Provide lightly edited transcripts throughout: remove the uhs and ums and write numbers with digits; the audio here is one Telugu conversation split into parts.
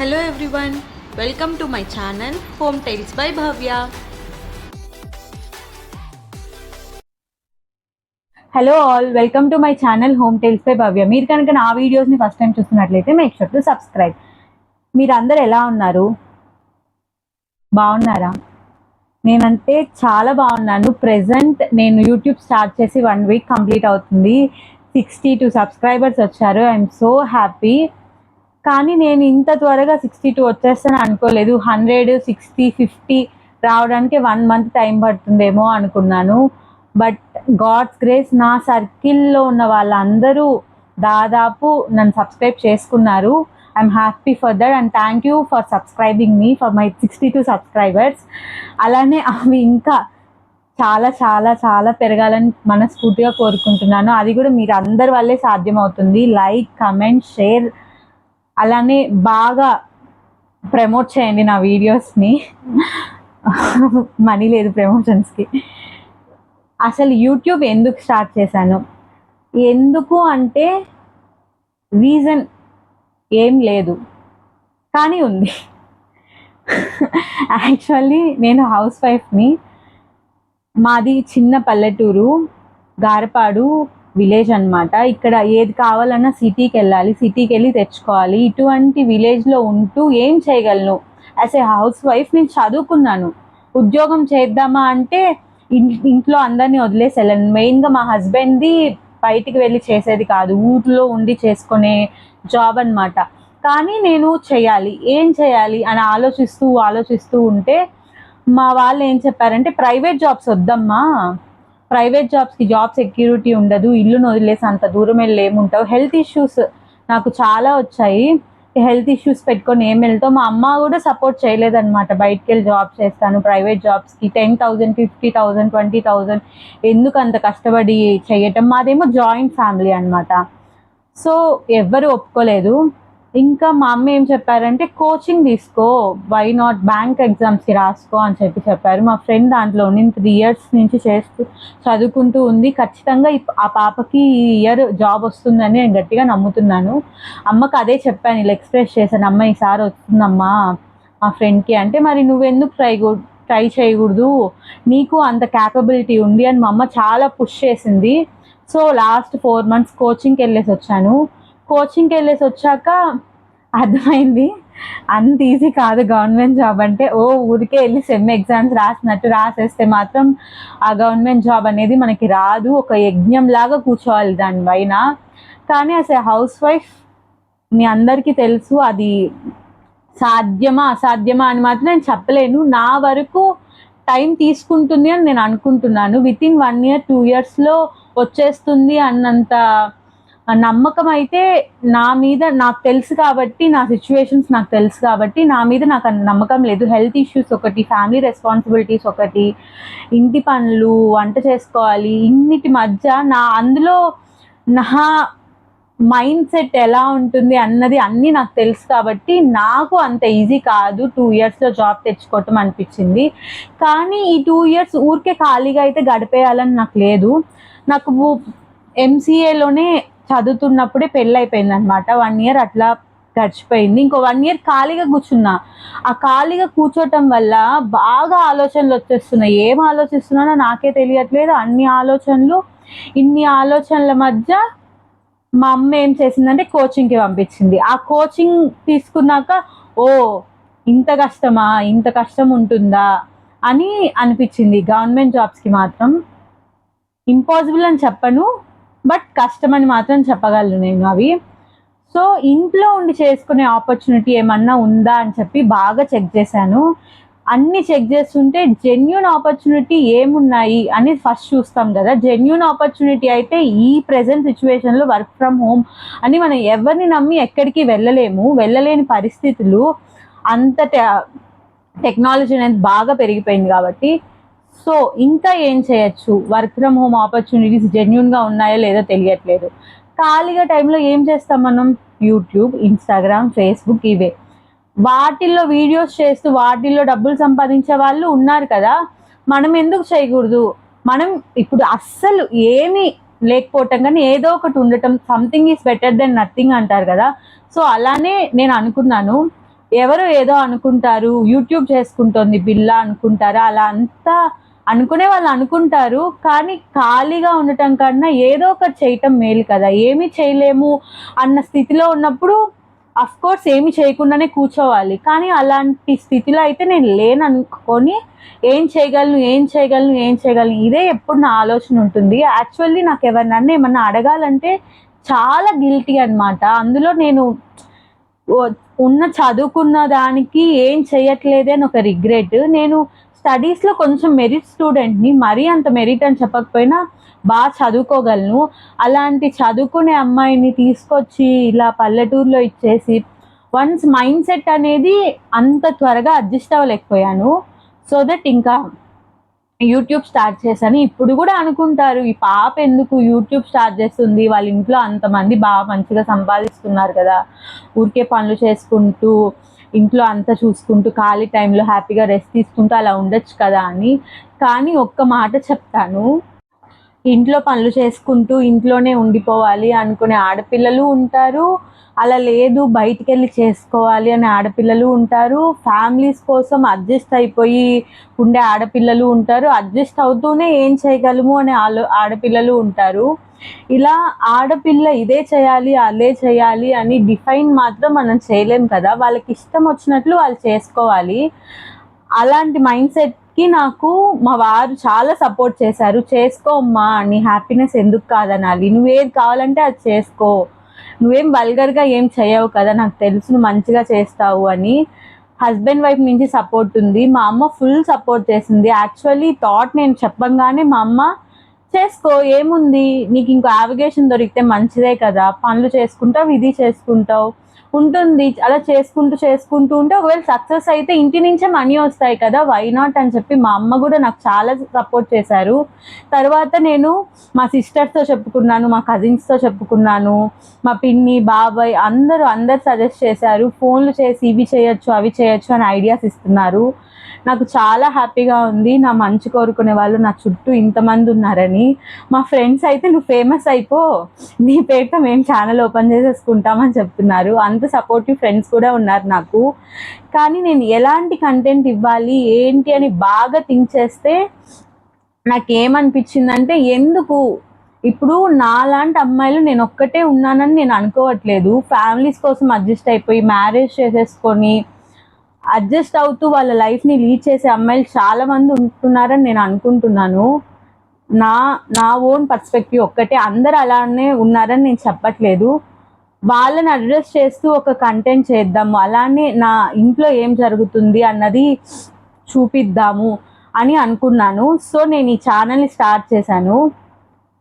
Hello everyone, welcome to my channel Home Tales by Bhavya. Hello all, welcome to my channel home tales by Bhavya. మీరు కనుక నా వీడియోస్ని ఫస్ట్ టైం చూస్తున్నట్లయితే మేక్ షూర్ టు సబ్స్క్రైబ్. మీరు అందరు ఎలా ఉన్నారు? బాగున్నారా? నేనంటే చాలా బాగున్నాను. ప్రెజెంట్ నేను యూట్యూబ్ స్టార్ట్ చేసి 1 వీక్ కంప్లీట్ అవుతుంది. 62 సబ్స్క్రైబర్స్ వచ్చారు. I'm so happy. కానీ నేను ఇంత త్వరగా 62 వచ్చేస్తాను అనుకోలేదు. 100, 60, 50 రావడానికి 1 మంత్ టైం పడుతుందేమో అనుకున్నాను. బట్ గాడ్స్ గ్రేస్, నా సర్కిల్లో ఉన్న వాళ్ళందరూ దాదాపు నన్ను సబ్స్క్రైబ్ చేసుకున్నారు. I'm happy for that and thank you for subscribing me for my 62 subscribers. అలానే అవి ఇంకా చాలా చాలా చాలా పెరగాలని మనస్ఫూర్తిగా కోరుకుంటున్నాను. అది కూడా మీరు అందరి వల్లే సాధ్యమవుతుంది. లైక్, కమెంట్, షేర్, అలానే బాగా ప్రమోట్ చేయండి నా వీడియోస్ని. మనీ లేదు ప్రమోషన్స్కి. అసలు యూట్యూబ్ ఎందుకు స్టార్ట్ చేశాను, ఎందుకు అంటే రీజన్ ఏం లేదు, కానీ ఉంది. యాక్చువల్లీ నేను హౌస్ వైఫ్ని. మాది చిన్న పల్లెటూరు, గారపాడు విలేజ్ అనమాట. ఇక్కడ ఏది కావాలన్నా సిటీకి వెళ్ళాలి, సిటీకి వెళ్ళి తెచ్చుకోవాలి. ఇటువంటి విలేజ్లో ఉంటూ ఏం చేయగలను? యాజ్ ఏ హౌస్ వైఫ్ నేను చదువుకున్నాను. ఉద్యోగం చేద్దామా అంటే ఇంట్లో అందరినీ వదిలేసి వెళ్ళను. మెయిన్గా మా హస్బెండ్ది బయటికి వెళ్ళి చేసేది కాదు, ఊర్లో ఉండి చేసుకునే జాబ్ అనమాట. కానీ నేను చేయాలి, ఏం చేయాలి అని ఆలోచిస్తూ ఉంటే మా వాళ్ళు ఏం చెప్పారంటే, ప్రైవేట్ జాబ్స్ వద్దమ్మా, ప్రైవేట్ జాబ్స్కి జాబ్ సెక్యూరిటీ ఉండదు, ఇల్లును వదిలేసి అంత దూరం వెళ్ళి ఏముంటావు, హెల్త్ ఇష్యూస్ నాకు చాలా వచ్చాయి, హెల్త్ ఇష్యూస్ పెట్టుకొని ఏం వెళ్తావు. మా అమ్మ కూడా సపోర్ట్ చేయలేదన్నమాట. బయటికి వెళ్ళి జాబ్ చేస్తాను, ప్రైవేట్ జాబ్స్కి 10,000, 50,000, 20,000 ఎందుకు అంత కష్టపడి చేయటం. మాదేమో జాయింట్ ఫ్యామిలీ అనమాట. సో ఎవ్వరు ఒప్పుకోలేదు. ఇంకా మా అమ్మ ఏం చెప్పారంటే, కోచింగ్ తీసుకో, వై నాట్, బ్యాంక్ ఎగ్జామ్స్కి రాసుకో అని చెప్పారు. మా ఫ్రెండ్ దాంట్లో నేను 3 years నుంచి చదువుకుంటూ ఉంది. ఖచ్చితంగా ఆ పాపకి ఈ ఇయర్ జాబ్ వస్తుందని నేను గట్టిగా నమ్ముతున్నాను. అమ్మకి అదే చెప్పాను, ఇలా ఎక్స్ప్రెస్ చేశాను, అమ్మ ఈసారి వస్తుందమ్మా మా ఫ్రెండ్కి అంటే. మరి నువ్వెందుకు ట్రై చేయకూడదు, నీకు అంత క్యాపబిలిటీ ఉంది అని మా అమ్మ చాలా పుష్ చేసింది. సో లాస్ట్ 4 months కోచింగ్కి వెళ్ళేసి వచ్చాను. కోచింగ్కి వెళ్ళేసి వచ్చాక అర్థమైంది, అంత ఈజీ కాదు గవర్నమెంట్ జాబ్ అంటే. ఊరికే వెళ్ళి సెమ్ ఎగ్జామ్స్ రాసినట్టు రాసేస్తే మాత్రం ఆ గవర్నమెంట్ జాబ్ అనేది మనకి రాదు. ఒక యజ్ఞంలాగా కూర్చోవాలి దానిపైన. కానీ అసలు హౌస్ వైఫ్ మీ అందరికీ తెలుసు, అది సాధ్యమా అసాధ్యమా అని మాత్రం నేను చెప్పలేను. నా వరకు టైం తీసుకుంటుంది అని నేను అనుకుంటున్నాను. వితిన్ 1 year, 2 yearsలో వచ్చేస్తుంది అన్నంత నమ్మకం అయితే నా మీద నాకు తెలుసు కాబట్టి, నా సిచ్యువేషన్స్ నాకు తెలుసు కాబట్టి నా మీద నాకు నమ్మకం లేదు. హెల్త్ ఇష్యూస్ ఒకటి, ఫ్యామిలీ రెస్పాన్సిబిలిటీస్ ఒకటి, ఇంటి పనులు, వంట చేసుకోవాలి, ఇన్నిటి మధ్య అందులో నా మైండ్ సెట్ ఎలా ఉంటుంది అన్నది అన్నీ నాకు తెలుసు కాబట్టి నాకు అంత ఈజీ కాదు 2 yearsలో జాబ్ తెచ్చుకోవటం అనిపించింది. కానీ ఈ 2 years ఊరికే ఖాళీగా అయితే గడిపేయాలని నాకు లేదు. నాకు MCAలోనే చదువుతున్నప్పుడే పెళ్ళి అయిపోయింది అనమాట. 1 year అట్లా గడిచిపోయింది. ఇంకో 1 year ఖాళీగా కూర్చున్నా. ఆ ఖాళీగా కూర్చోటం వల్ల బాగా ఆలోచనలు వచ్చేస్తున్నాయి. ఏం ఆలోచిస్తున్నానో నాకే తెలియట్లేదు. ఇన్ని ఆలోచనల మధ్య మా అమ్మ ఏం చేసిందంటే కోచింగ్కి పంపించింది. ఆ కోచింగ్ తీసుకున్నాక ఇంత కష్టం ఉంటుందా అని అనిపించింది. గవర్నమెంట్ జాబ్స్కి మాత్రం ఇంపాసిబుల్ అని చెప్పను, బట్ కష్టం అని మాత్రం చెప్పగలను నేను అవి. సో ఇంట్లో ఉండి చేసుకునే ఆపర్చునిటీ ఏమన్నా ఉందా అని చెప్పి బాగా చెక్ చేశాను. అన్నీ చెక్ చేస్తుంటే జెన్యూన్ ఆపర్చునిటీ ఏమున్నాయి అని ఫస్ట్ చూస్తాం కదా. జెన్యూన్ ఆపర్చునిటీ అయితే ఈ ప్రెజెంట్ సిచ్యువేషన్లో వర్క్ ఫ్రమ్ హోమ్ అని మనం ఎవరిని నమ్మి ఎక్కడికి వెళ్ళలేని పరిస్థితులు. అంత టెక్నాలజీ అనేది బాగా పెరిగిపోయింది కాబట్టి. సో ఇంకా ఏం చేయొచ్చు, వర్క్ ఫ్రమ్ హోమ్ ఆపర్చునిటీస్ జెన్యూన్గా ఉన్నాయో లేదో తెలియట్లేదు. ఖాళీగా టైంలో ఏం చేస్తాం మనం? యూట్యూబ్, ఇన్స్టాగ్రామ్, ఫేస్బుక్, ఇవే. వాటిల్లో వీడియోస్ చేస్తూ వాటిల్లో డబ్బులు సంపాదించే వాళ్ళు ఉన్నారు కదా, మనం ఎందుకు చేయకూడదు? మనం ఇప్పుడు అస్సలు ఏమీ లేకపోవటం కానీ ఏదో ఒకటి ఉండటం, something is better than nothing అంటారు కదా. సో అలానే నేను అనుకున్నాను. ఎవరో ఏదో అనుకుంటారు, యూట్యూబ్ చేసుకుంటోంది బిల్లా అనుకుంటారు. అలా అంతా అనుకునే వాళ్ళు అనుకుంటారు. కానీ ఖాళీగా ఉండటం కన్నా ఏదో ఒకటి చేయటం మేలు కదా. ఏమీ చేయలేము అన్న స్థితిలో ఉన్నప్పుడు కోర్స్ ఏమి చేయకుండానే కూర్చోవాలి. కానీ అలాంటి స్థితిలో అయితే నేను లేననుకొని ఏం చేయగలను ఇదే ఎప్పుడు నా ఆలోచన ఉంటుంది. యాక్చువల్లీ నాకు ఎవరినన్నా ఏమన్నా అడగాలంటే చాలా గిల్టీ అనమాట. అందులో నేను చదువుకున్న దానికి ఏం చేయట్లేదే అని ఒక రిగ్రెట్. నేను స్టడీస్లో కొంచెం మెరిట్ స్టూడెంట్ని, మరీ అంత మెరిట్ అని చెప్పకపోయినా బాగా చదువుకోగలను. అలాంటి చదువుకునే అమ్మాయిని తీసుకొచ్చి ఇలా పల్లెటూరులో ఇచ్చేసి వన్స్ మైండ్ సెట్ అనేది అంత త్వరగా అడ్జస్ట్ అవ్వలేకపోయాను. సో దట్ ఇంకా యూట్యూబ్ స్టార్ట్ చేశాను. ఇప్పుడు కూడా అనుకుంటారు, ఈ పాప ఎందుకు యూట్యూబ్ స్టార్ట్ చేస్తుంది, వాళ్ళ ఇంట్లో అంతమంది బాగా మంచిగా సంపాదిస్తున్నారు కదా, ఊరికే పనులు చేసుకుంటూ ఇంట్లో అంతా చూసుకుంటూ ఖాళీ టైంలో హ్యాపీగా రెస్ట్ తీసుకుంటూ అలా ఉండొచ్చు కదా అని. కానీ ఒక్క మాట చెప్తాను, ఇంట్లో పనులు చేసుకుంటూ ఇంట్లోనే ఉండిపోవాలి అనుకునే ఆడపిల్లలు ఉంటారు, అలా లేదు బయటికి వెళ్ళి చేసుకోవాలి అనే ఆడపిల్లలు ఉంటారు, ఫ్యామిలీస్ కోసం అడ్జస్ట్ అయిపోయి ఉండే ఆడపిల్లలు ఉంటారు, అడ్జస్ట్ అవుతూనే ఏం చేయగలము అనే ఆడపిల్లలు ఉంటారు. ఇలా ఆడపిల్ల ఇదే చేయాలి అదే చేయాలి అని డిఫైన్ మాత్రం మనం చేయలేం కదా. వాళ్ళకి ఇష్టం వచ్చినట్లు వాళ్ళు చేసుకోవాలి. అలాంటి మైండ్ సెట్కి నాకు మా వారు చాలా సపోర్ట్ చేశారు. చేసుకో అమ్మా, నీ హ్యాపీనెస్ ఎందుకు కాదనాలి, నువ్వేది కావాలంటే అది చేసుకో, నువ్వేం వల్గర్గా ఏం చేయవు కదా, నాకు తెలుసు నువ్వు మంచిగా చేస్తావు అని. హస్బెండ్ వైఫ్ నుంచి సపోర్ట్ ఉంది. మా అమ్మ ఫుల్ సపోర్ట్ చేసింది. యాక్చువల్లీ థాట్ నేను చెప్పంగానే మా అమ్మ చేసుకో ఏముంది, నీకు ఇంకో యావిగేషన్ దొరికితే మంచిదే కదా, పనులు చేసుకుంటావు ఇది చేసుకుంటావు ఉంటుంది, అలా చేసుకుంటూ ఉంటే ఒకవేళ సక్సెస్ అయితే ఇంటి నుంచే మనీ వస్తాయి కదా, వై నాట్ అని చెప్పి మా అమ్మ కూడా నాకు చాలా సపోర్ట్ చేశారు. తర్వాత నేను మా సిస్టర్స్తో చెప్పుకున్నాను, మా కజిన్స్తో చెప్పుకున్నాను, మా పిన్ని బాబాయ్ అందరూ సజెస్ట్ చేశారు. ఫోన్లు చేసి ఇవి చేయొచ్చు అవి చేయొచ్చు అని ఐడియాస్ ఇస్తున్నారు. నాకు చాలా హ్యాపీగా ఉంది, నా మంచి కోరుకునే వాళ్ళు నా చుట్టూ ఇంతమంది ఉన్నారని. మా ఫ్రెండ్స్ అయితే నువ్వు ఫేమస్ అయిపో, నీ పేరుతో మేము ఛానల్ ఓపెన్ చేసేసుకుంటామని చెప్తున్నారు. అంత సపోర్టివ్ ఫ్రెండ్స్ కూడా ఉన్నారు నాకు. కానీ నేను ఎలాంటి కంటెంట్ ఇవ్వాలి ఏంటి అని బాగా థింక్ చేస్తే నాకేమనిపించిందంటే, ఎందుకు ఇప్పుడు నాలాంటి అమ్మాయిలు నేను ఒక్కటే ఉన్నానని నేను అనుకోవట్లేదు. ఫ్యామిలీస్ కోసం అడ్జస్ట్ అయిపోయి మ్యారేజ్ చేసేసుకొని అడ్జస్ట్ అవుతూ వాళ్ళ లైఫ్ని లీడ్ చేసే అమ్మాయిలు చాలామంది ఉంటున్నారని నేను అనుకుంటున్నాను. నా ఓన్ పర్స్పెక్టివ్ ఒక్కటే, అందరు అలానే ఉన్నారని నేను చెప్పట్లేదు. వాళ్ళని అడ్రస్ చేస్తూ ఒక కంటెంట్ చేద్దాము, అలానే నా ఇంట్లో ఏం జరుగుతుంది అన్నది చూపిద్దాము అని అనుకున్నాను. సో నేను ఈ ఛానల్ని స్టార్ట్ చేశాను.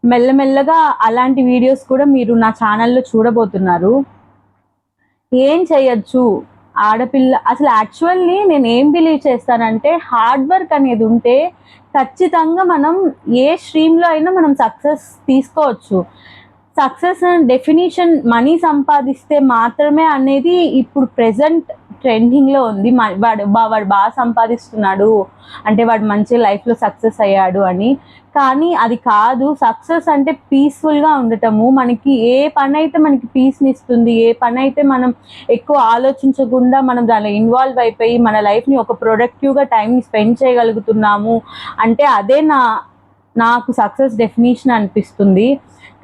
మెల్లమెల్లగా అలాంటి వీడియోస్ కూడా మీరు నా ఛానల్లో చూడబోతున్నారు. ఏం చేయొచ్చు ఆడపిల్ల, అసలు యాక్చువల్లీ నేను ఏం బిలీవ్ చేస్తానంటే, హార్డ్ వర్క్ అనేది ఉంటే ఖచ్చితంగా మనం ఏ స్ట్రీమ్లో అయినా మనం సక్సెస్ తీసుకోవచ్చు. సక్సెస్ డెఫినేషన్ మనీ సంపాదిస్తే మాత్రమే అనేది ఇప్పుడు ప్రెజెంట్ ట్రెండింగ్లో ఉంది. వాడు బాగా సంపాదిస్తున్నాడు అంటే వాడు మంచి లైఫ్లో సక్సెస్ అయ్యాడు అని. కానీ అది కాదు. సక్సెస్ అంటే పీస్ఫుల్గా ఉండటము. మనకి ఏ పని అయితే మనకి పీస్ని ఇస్తుంది, ఏ పని అయితే మనం ఎక్కువ ఆలోచించకుండా మనం దానిలో ఇన్వాల్వ్ అయిపోయి మన లైఫ్ని ఒక ప్రొడక్టివ్గా టైంని స్పెండ్ చేయగలుగుతున్నాము అంటే అదే నాకు సక్సెస్ డెఫినేషన్ అనిపిస్తుంది.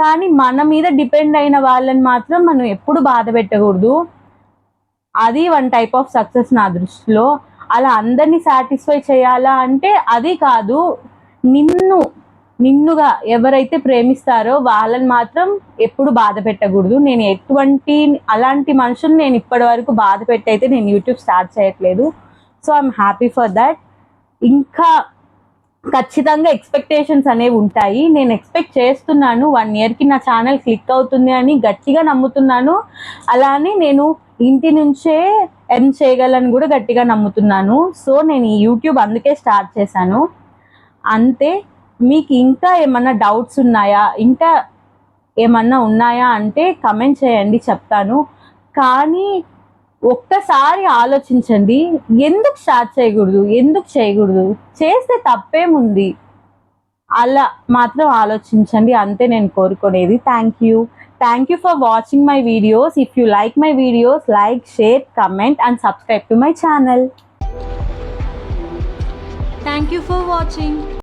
కానీ మన మీద డిపెండ్ అయిన వాళ్ళని మాత్రం మనం ఎప్పుడు బాధ పెట్టకూడదు. అది వన్ టైప్ ఆఫ్ సక్సెస్ నా దృష్టిలో. అలా అందరినీ సాటిస్ఫై చేయాలా అంటే అది కాదు. నిన్నుగా ఎవరైతే ప్రేమిస్తారో వాళ్ళని మాత్రం ఎప్పుడు బాధ పెట్టకూడదు. నేను అలాంటి మనుషులు నేను ఇప్పటి వరకు బాధ పెట్టయితే నేను యూట్యూబ్ స్టార్ట్ చేయట్లేదు. So I'm happy for that. ఇంకా ఖచ్చితంగా ఎక్స్పెక్టేషన్స్ అనేవి ఉంటాయి. నేను ఎక్స్పెక్ట్ చేస్తున్నాను 1 yearకి నా ఛానల్ క్లిక్ అవుతుంది అని గట్టిగా నమ్ముతున్నాను. అలానే నేను ఇంటి నుంచే ఎర్న్ చేయగలను కూడా గట్టిగా నమ్ముతున్నాను. సో నేను ఈ యూట్యూబ్ అందుకే స్టార్ట్ చేశాను. అంతే. మీకు ఇంకా ఏమన్నా డౌట్స్ ఉన్నాయా, ఇంకా ఏమన్నా ఉన్నాయా అంటే కమెంట్ చేయండి, చెప్తాను. కానీ ఒక్కసారి ఆలోచించండి, ఎందుకు స్టార్ట్ చేయకూడదు, ఎందుకు చేయకూడదు, చేస్తే తప్పేముంది, అలా మాత్రం ఆలోచించండి. అంతే నేను కోరుకునేది. Thank you Thank you for watching my videos. If you like my videos, like, share, comment and subscribe to my channel. Thank you for watching.